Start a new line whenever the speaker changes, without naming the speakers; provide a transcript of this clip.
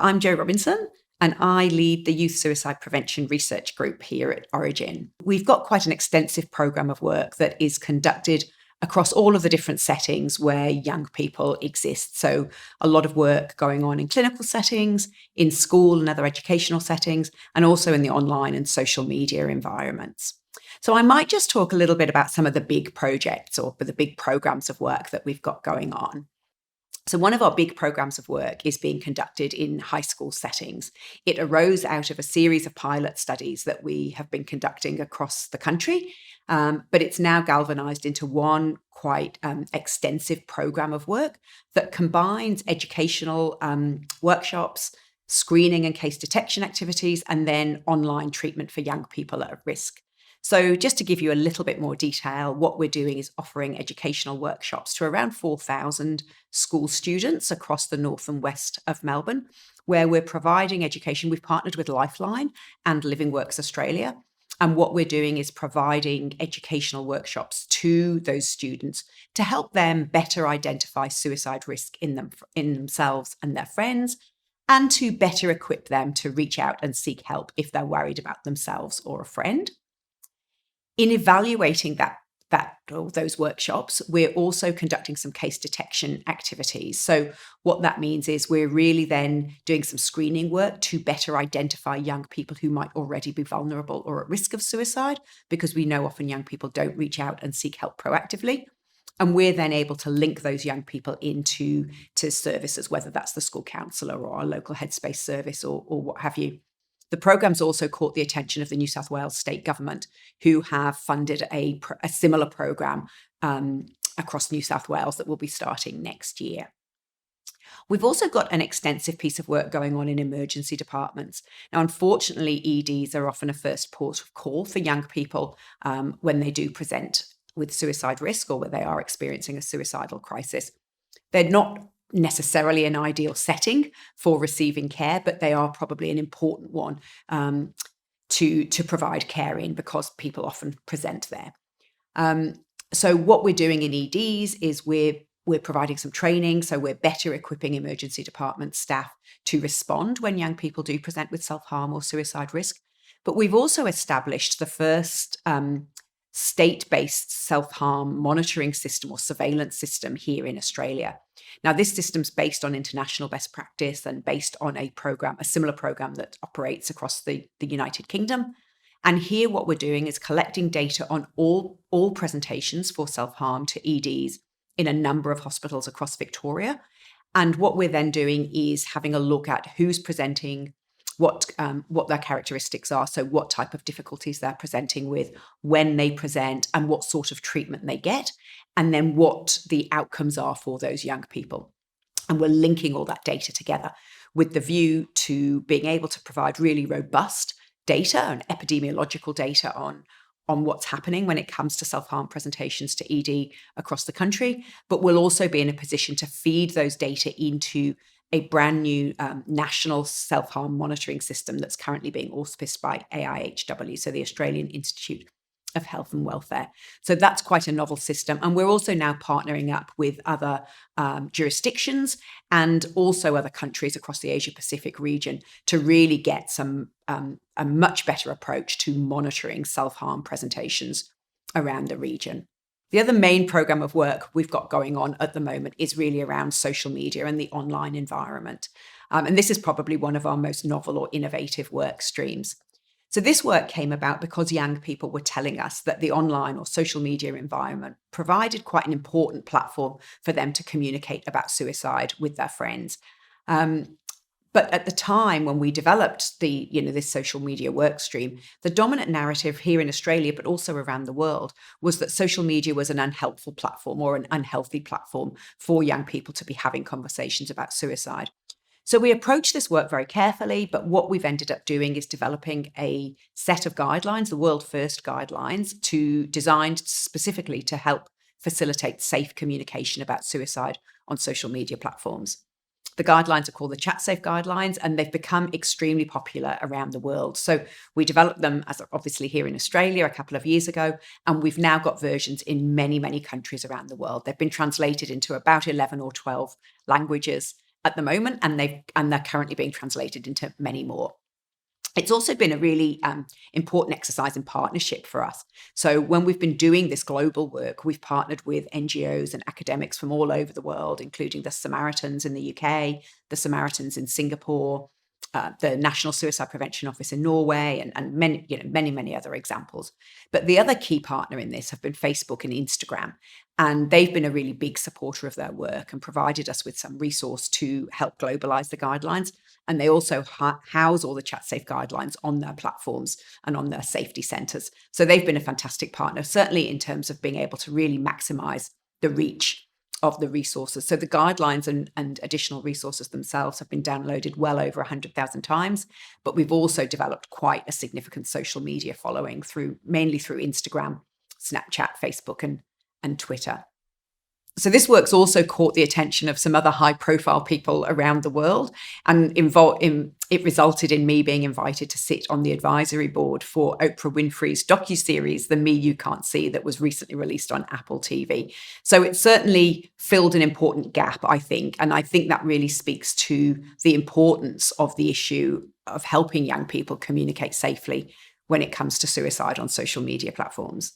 I'm Jo Robinson, and I lead the Youth Suicide Prevention Research Group here at Orygen. We've got quite an extensive programme of work that is conducted across all of the different settings where young people exist. So a lot of work going on in clinical settings, in school and other educational settings, and also in the online and social media environments. So I might just talk a little bit about some of the big projects or the big programmes of work that we've got going on. So one of our big programs of work is being conducted in high school settings. It arose out of a series of pilot studies that we have been conducting across the country, but it's now galvanized into one quite extensive program of work that combines educational workshops, screening and case detection activities, and then online treatment for young people at risk. So just to give you a little bit more detail, what we're doing is offering educational workshops to around 4,000 school students across the north and west of Melbourne, where we're providing education. We've partnered with Lifeline and Living Works Australia. And what we're doing is providing educational workshops to those students to help them better identify suicide risk in themselves and their friends, and to better equip them to reach out and seek help if they're worried about themselves or a friend. In evaluating those workshops, we're also conducting some case detection activities. So what that means is we're really then doing some screening work to better identify young people who might already be vulnerable or at risk of suicide, because we know often young people don't reach out and seek help proactively. And we're then able to link those young people into services, whether that's the school counsellor or our local headspace service or what have you. The program's also caught the attention of the New South Wales state government, who have funded a similar program across New South Wales that will be starting next year. We've also got an extensive piece of work going on in emergency departments. Now, unfortunately, EDs are often a first port of call for young people when they do present with suicide risk or when they are experiencing a suicidal crisis. They're not necessarily an ideal setting for receiving care, but they are probably an important one to provide care in, because people often present there. So what we're doing in EDs is we're providing some training, so we're better equipping emergency department staff to respond when young people do present with self-harm or suicide risk. But we've also established the first state-based self-harm monitoring system or surveillance system here in Australia. Now, this system's based on international best practice and based on a similar program that operates across the United Kingdom. And here what we're doing is collecting data on all presentations for self-harm to EDs in a number of hospitals across Victoria. And what we're then doing is having a look at who's presenting, what their characteristics are, so what type of difficulties they're presenting with, when they present, and what sort of treatment they get, and then what the outcomes are for those young people. And we're linking all that data together with the view to being able to provide really robust data and epidemiological data on what's happening when it comes to self-harm presentations to ED across the country. But we'll also be in a position to feed those data into a brand new national self-harm monitoring system that's currently being auspiced by AIHW, so the Australian Institute of Health and Welfare. So that's quite a novel system. And we're also now partnering up with other jurisdictions and also other countries across the Asia-Pacific region to really get a much better approach to monitoring self-harm presentations around the region. The other main program of work we've got going on at the moment is really around social media and the online environment. And this is probably one of our most novel or innovative work streams. So this work came about because young people were telling us that the online or social media environment provided quite an important platform for them to communicate about suicide with their friends. But at the time when we developed this social media work stream, the dominant narrative here in Australia, but also around the world, was that social media was an unhelpful platform or an unhealthy platform for young people to be having conversations about suicide. So we approached this work very carefully, but what we've ended up doing is developing a set of guidelines, the world first guidelines, designed specifically to help facilitate safe communication about suicide on social media platforms. The guidelines are called the ChatSafe guidelines, and they've become extremely popular around the world. So we developed them as obviously here in Australia a couple of years ago, and we've now got versions in many, many countries around the world. They've been translated into about 11 or 12 languages. at the moment, and they're currently being translated into many more. It's also been a really important exercise in partnership for us. So when we've been doing this global work, we've partnered with NGOs and academics from all over the world, including the Samaritans in the UK, the Samaritans in Singapore, the National Suicide Prevention Office in Norway, and many, many other examples. But the other key partner in this have been Facebook and Instagram, and they've been a really big supporter of their work and provided us with some resource to help globalize the guidelines. And they also house all the chat-safe guidelines on their platforms and on their safety centers. So they've been a fantastic partner, certainly in terms of being able to really maximize the reach of the resources. So the guidelines and additional resources themselves have been downloaded well over 100,000 times, but we've also developed quite a significant social media following mainly through Instagram, Snapchat, Facebook, and Twitter. So this work's also caught the attention of some other high-profile people around the world, and it resulted in me being invited to sit on the advisory board for Oprah Winfrey's docuseries, The Me You Can't See, that was recently released on Apple TV. So it certainly filled an important gap, I think, and I think that really speaks to the importance of the issue of helping young people communicate safely when it comes to suicide on social media platforms.